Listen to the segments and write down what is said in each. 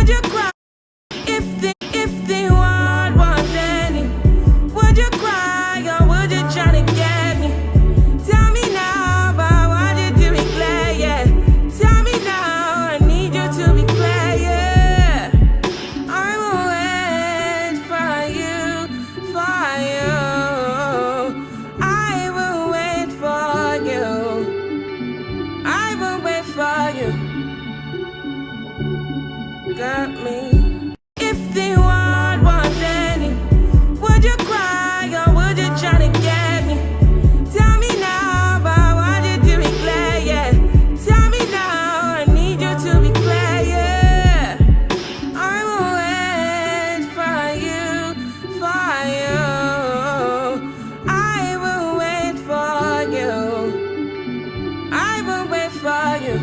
Would you cry if the world was ending? Would you cry or would you try to get me? Tell me now, but I want you to be clear, yeah. Tell me now, I need you to be clear, yeah. I will wait for you, for you. I will wait for you. I will wait for you. Got me. If the world was ending, would you cry or would you try to get me? Tell me now, but I want you to be clear, yeah. Tell me now, I need you to be clear, yeah. I will wait for you, for you. I will wait for you. I will wait for you.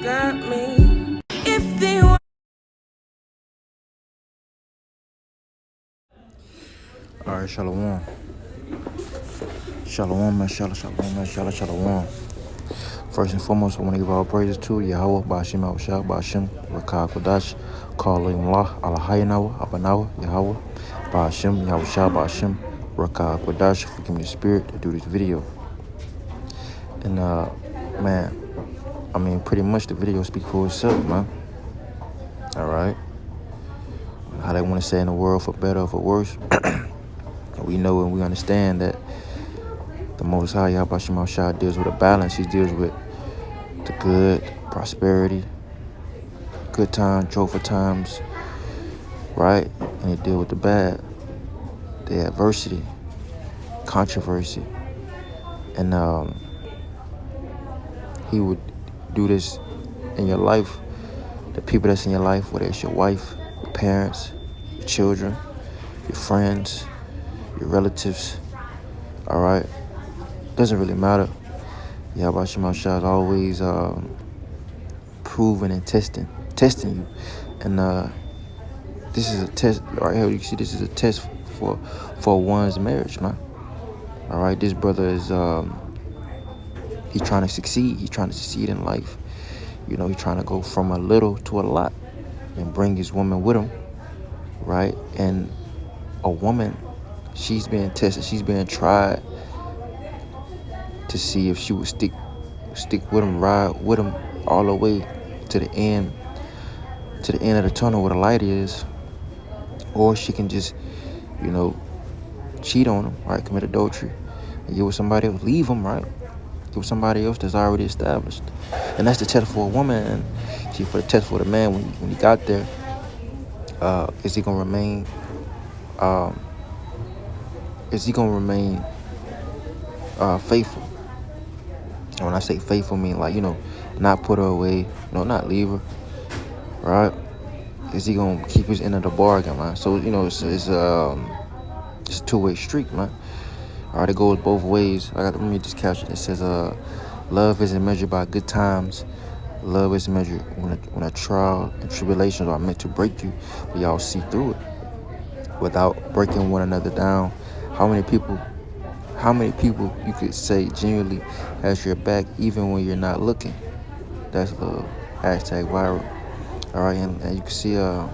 Got me. If the All right, shalom. Shalom, man, shalom. First and foremost, I want to give all praises to Yahweh, Ba'ashim, Awashah, Ba'ashim, Rakah, Kodash, Kalim Allah, Allahayanawa, Abanawa, Yahweh, Ba'ashim, Yahweh, Ba'ashim, Rakah, Kodash, for giving me the spirit to do this video. And, man, I mean, pretty much the video speaks for itself, man. All right. How they want to say in the world, for better or for worse. We know and we understand that the Most High, Yahweh Shah, deals with a balance. He deals with the good, prosperity, good times, joyful times, right? And he deals with the bad, the adversity, controversy. And he would do this in your life, the people that's in your life, whether it's your wife, your parents, your children, your friends, your relatives, all right? Doesn't really matter. Yahweh Shah is always proving and testing you. And this is a test, right here, you see this is a test for one's marriage, man. All right, this brother is, he's trying to succeed. He's trying to succeed in life. You know, he's trying to go from a little to a lot and bring his woman with him, right? And a woman, she's being tested. She's being tried to see if she would stick with him, ride with him all the way to the end of the tunnel where the light is, or she can just, you know, cheat on him, right? Commit adultery, and get with somebody else, leave him, right? Get with somebody else that's already established. And that's the test for a woman. And see, for the test for the man, when he got there, is he gonna remain? Is he gonna remain faithful? And when I say faithful, I mean, like, you know, not put her away, you know, not leave her, right? Is he gonna keep his end of the bargain, man? So, you know, it's a two-way street, man. All right, it goes both ways. Let me just capture it. It says, love isn't measured by good times. Love is measured when a trial and tribulations are meant to break you, but y'all see through it without breaking one another down. How many people you could say genuinely has your back even when you're not looking? That's love. #viral. All right, and you can see, all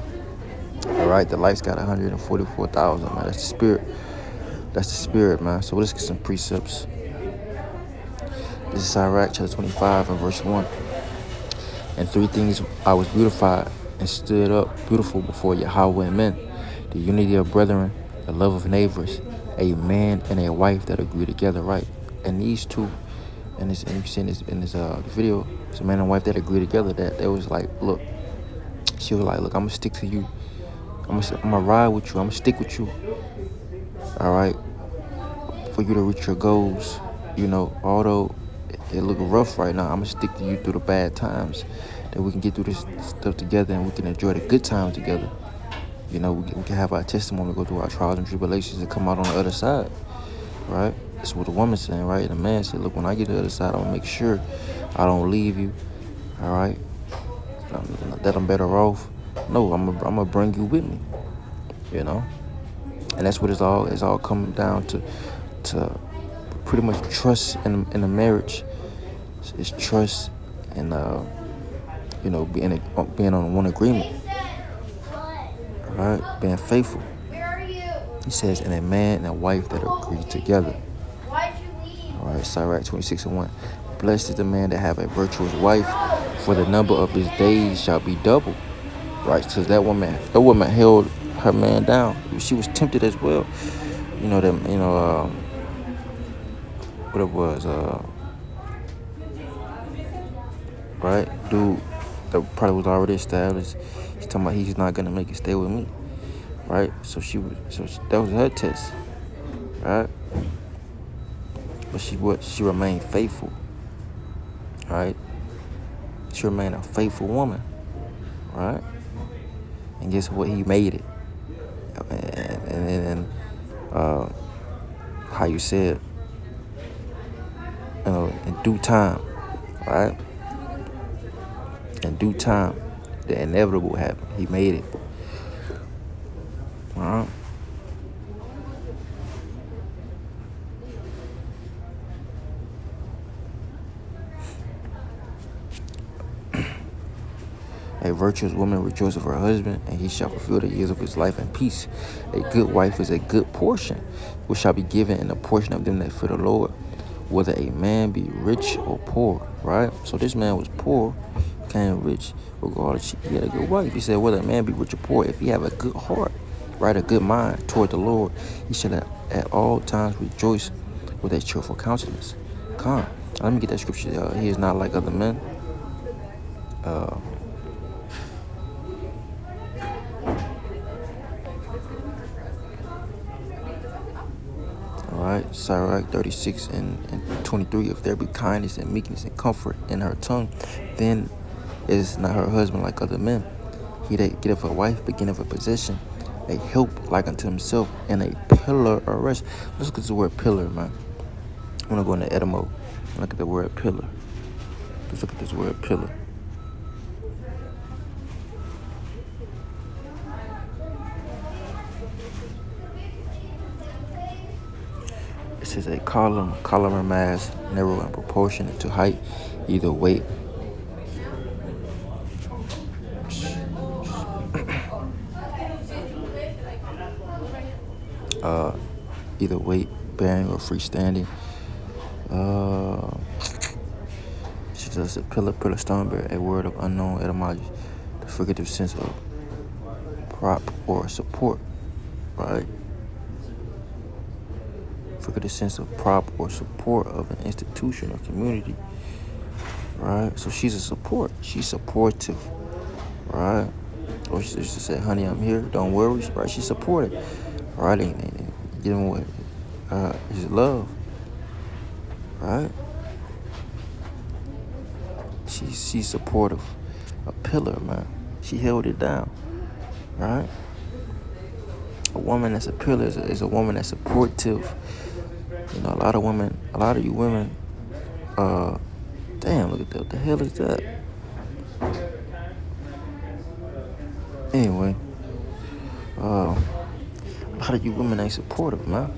right, the lights got 144,000, man. That's the spirit. That's the spirit, man. So let's get some precepts. This is Sirach chapter 25 and verse 1. And 3 things I was beautified and stood up beautiful before Yahweh and men: the unity of brethren, the love of neighbors, a man and a wife that agree together, right? And these two, and you see in this video, it's a man and wife that agree together. That they was like, look, she was like, look, I'm gonna stick to you. I'm gonna ride with you. I'm gonna stick with you. All right, for you to reach your goals. You know, although it look rough right now, I'm gonna stick to you through the bad times, that we can get through this stuff together and we can enjoy the good times together. You know, we can have our testimony, go through our trials and tribulations and come out on the other side, right? That's what the woman's saying, right? And the man said, look, when I get to the other side, I'm gonna make sure I don't leave you, all right? That I'm better off. No, I'm gonna bring you with me, you know? And that's what it's all coming down to pretty much trust in a marriage. It's trust and being on one agreement, right? Being faithful. He says, and a man and a wife that agree together. All right, Sirach 26:1. Blessed is the man that have a virtuous wife, for the number of his days shall be double. Right, because that woman held her man down. She was tempted as well. What it was, right? Dude, that probably was already established. He's talking about he's not gonna make it stay with me, right? That was her test, right? But she remained faithful, right? She remained a faithful woman, right? And guess what? He made it, and how you said, in due time, right? In due time, the inevitable happened. He made it. All right. A virtuous woman rejoices of her husband, and he shall fulfill the years of his life in peace. A good wife is a good portion, which shall be given in the portion of them that fear the Lord, whether a man be rich or poor, right? So this man was poor, became rich, regardless, he had a good wife. He said, whether a man be rich or poor, if he have a good heart, right, a good mind toward the Lord, he shall at all times rejoice with a cheerful countenance. Come, let me get that scripture. He is not like other men. Right, Sirach 36:23. If there be kindness and meekness and comfort in her tongue, then is not her husband like other men. He that getteth a wife beginneth a possession, a help like unto himself, and a pillar of rest. Let's look at the word pillar, man. I'm gonna go into Etymo. Look at the word pillar. Let's look at this word pillar. It says a column or mass, narrow in proportion to height, either weight. Either weight bearing or freestanding. She does a pillar, stone bearer, a word of unknown etymology, the figurative sense of prop or support, right? Figurative sense of prop or support of an institution or community, right? So she's a support. She's supportive, right? Or she just said, honey, I'm here. Don't worry, right? She's supportive, right? And giving what his love, right? She's supportive. A pillar, man. She held it down, right? A woman that's a pillar is a woman that's supportive. A lot of you women, damn, look at that. What the hell is that? Anyway, a lot of you women ain't supportive, man.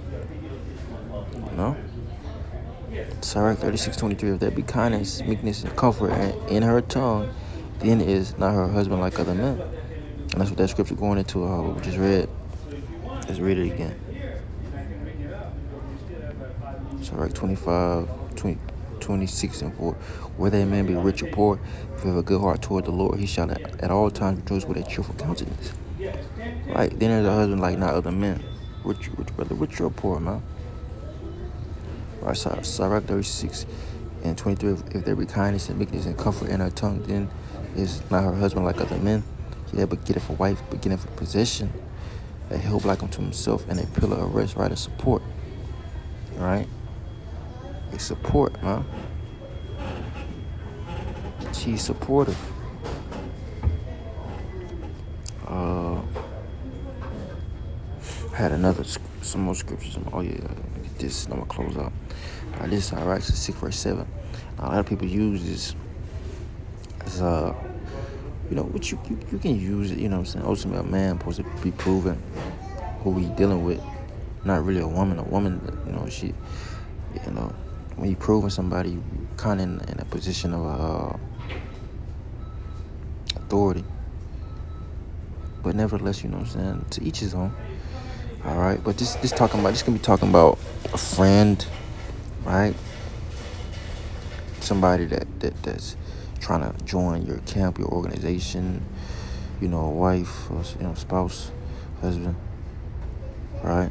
Sirach 36:23. If there be kindness, meekness, and comfort in her tongue, then is not her husband like other men. And that's what that scripture going into. We just read. Let's read it again. Sirach 26:4. Whether a man be rich or poor, if you have a good heart toward the Lord, he shall at all times rejoice with a cheerful countenance. Right? Then there's a husband like not other men. Whether rich or poor, man. Right, Sirach 36:23. If there be kindness and meekness and comfort in her tongue, then is not her husband like other men. He that begetteth a wife, begetteth a possession, a help like unto himself, and a pillar of rest, right? A support. Right? A support, man. She's supportive. I had some more scriptures. Oh yeah, this. I'm gonna close out. This is Sirach 6:7. A lot of people use this as which you can use it. You know what I'm saying? Ultimately, a man supposed to be proven who he dealing with, not really a woman. A woman, she, when you proving somebody, you kind of in a position of authority. But nevertheless, you know what I'm saying, to each his own. All right, but this gonna be talking about a friend, right? Somebody that's trying to join your camp, your organization, a wife, or, spouse, husband, right?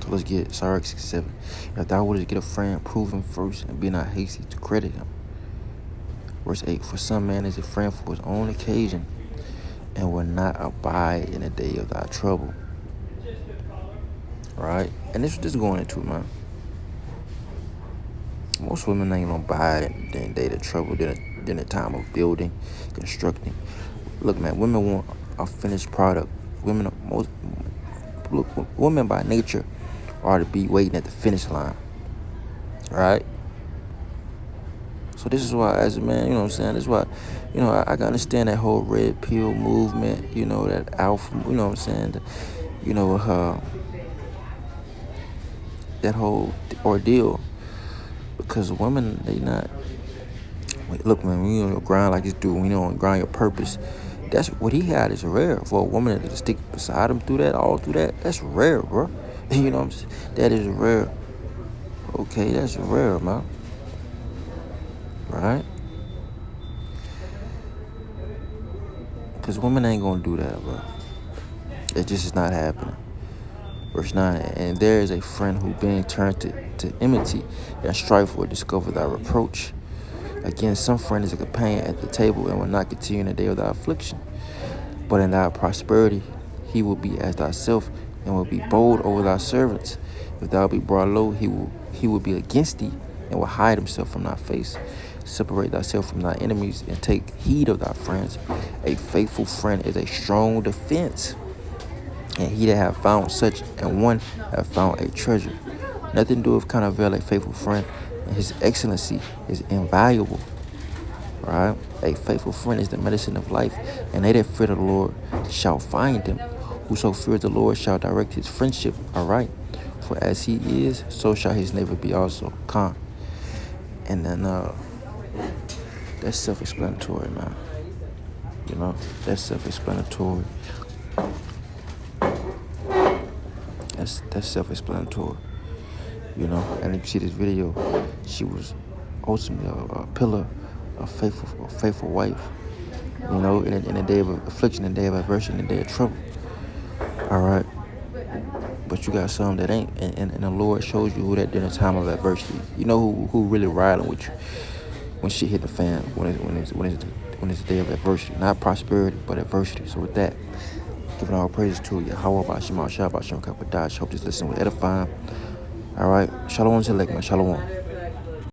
So let's get Sirach 67. If thou wouldest get a friend, prove him first, and be not hasty to credit him. Verse 8, for some man is a friend for his own occasion, and will not abide in the day of thy trouble. Right? And this is going into, man. Most women ain't gonna abide in the day of trouble, than the time of building, constructing. Look, man, women want a finished product. Women by nature are to be waiting at the finish line. Right? So this is why, as a man, you know what I'm saying, this is why, I can understand that whole red pill movement, that alpha, you know what I'm saying, that whole ordeal. Because women, they not, look, man, when you on your grind like this dude, when you on grind your purpose, that's what he had is rare. For a woman to stick beside him through that, that's rare, bro. You know what I'm saying? That is rare. Okay, that's rare, man. Right? Because women ain't gonna do that, bro. It just is not happening. Verse 9, and there is a friend who being turned to enmity and strife will discover thy reproach. Again, some friend is a companion at the table and will not continue in the day of thy affliction. But in thy prosperity he will be as thyself and will be bold over thy servants. If thou be brought low, he will be against thee and will hide himself from thy face. Separate thyself from thy enemies and take heed of thy friends. A faithful friend is a strong defense. And he that have found such, and one have found a treasure. Nothing doeth countervail a faithful friend, and his excellency is invaluable. Right? A faithful friend is the medicine of life, and they that fear the Lord shall find him. Whoso fears the Lord shall direct his friendship aright. For as he is, so shall his neighbor be also. Con. And then that's self-explanatory, man. That's self-explanatory. That's self-explanatory. And if you see this video, she was ultimately a pillar, a faithful wife. In the day of affliction, in the day of adversity, in the day of trouble. All right. But you got some that ain't, and the Lord shows you who that during the time of adversity. You know who really riding with you when shit hit the fan. When it's the day of adversity, not prosperity, but adversity. So with that, giving all praises to Yahweh, Bashim, Shabbat, Shem, Kapadash. Hope this lesson was edifying. All right. Shalom, select, man. Shalom.